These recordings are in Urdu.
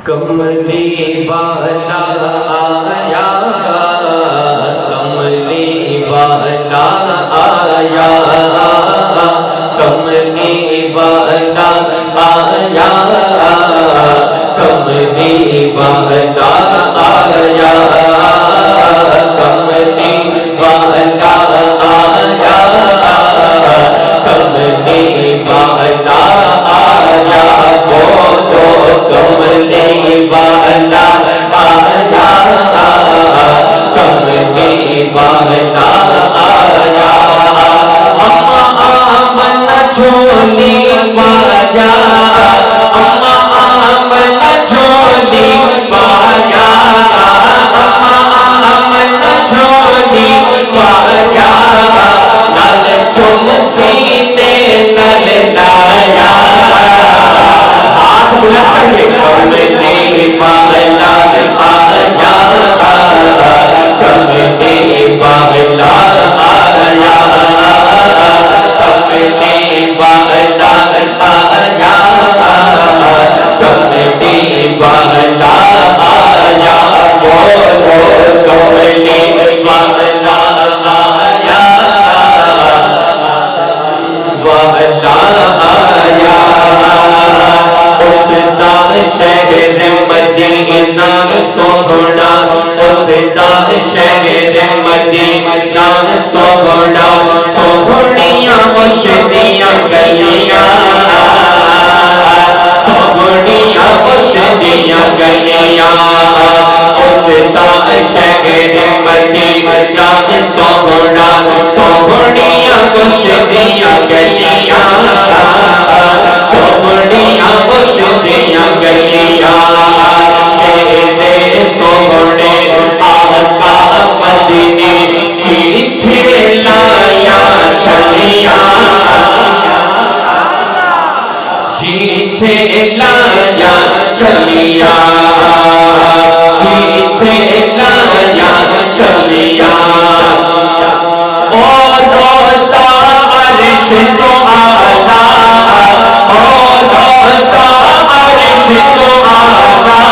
کملی والا آیا، کملی والا آیا، کملی والا آیا، کملی والا آیا، کملی والا آیا، کملی والا آیا، بولو کملی والا آیا، کملی والا آیا، اما آمنہ جھولی پایا، اما آمنہ جھولی پایا، اما آمنہ جھولی پایا، نال چوم سینے نل لایا، ہاتھ بلند کر کے کملی والا آیا، کملی والا آیا، کملی والا آیا، کملی والا آیا، بولو کملی والا آیا، والا آیا، اس دا شہر مدینہ سونا، اس دا شہر مدینہ سونا، سونیاں اس دیاں گلیاں، سونیاں اس دیاں گلیاں، اس دا شہر مدینہ سونا، سونیاں اس دیاں گلیاں، سونیاں اس دیاں گلیاں، میرے سونے آقا مدنی جیٹھے لایا گلیاں، جیٹھے لایا گلیاں، جیٹھے لایا گلیاں، اور روزہ عرش تو آلہ، اور روزہ عرش تو آلہ،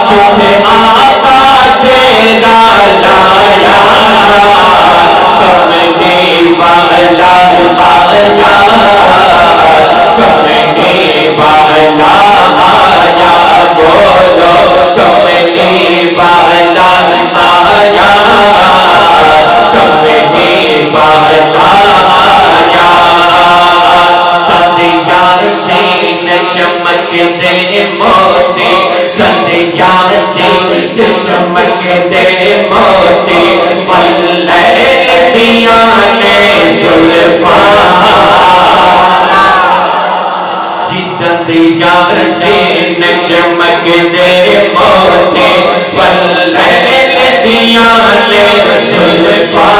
جتھے آقا تیرا لایا، کملی والا آیا، کملی والا آیا، بولو کملی والا آیا، کملی والا آیا، قدیار سے چمک دے موتی، قدیار سے چمک دے موتی، واللیل دیانے زلفاں، قدیار سے چمک دے موتی، واللیل دیانے زلفاں،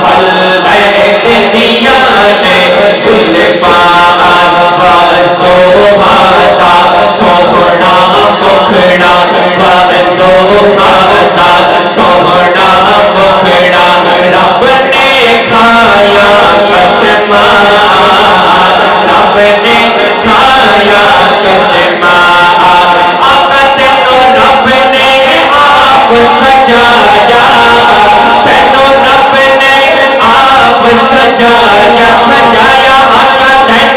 واللیل دیانے زلفاں، سوہاتا سوہنا مکھڑا، سوہاتا سوہنا مکھڑا، رب نے کھایا قسماں، رب نے کھایا قسماں، آقا تینو رب نے آپ سجایا، تینو رب نے آپ سجایا، سجایا آقا تینو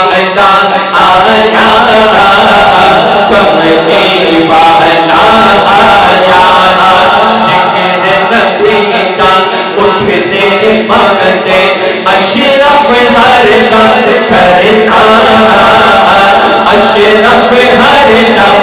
والا آیا کملی والا آیا ذکر نبی کا اٹھتے مانگتے اشرف ہر دم کرتا اشرف ہر دم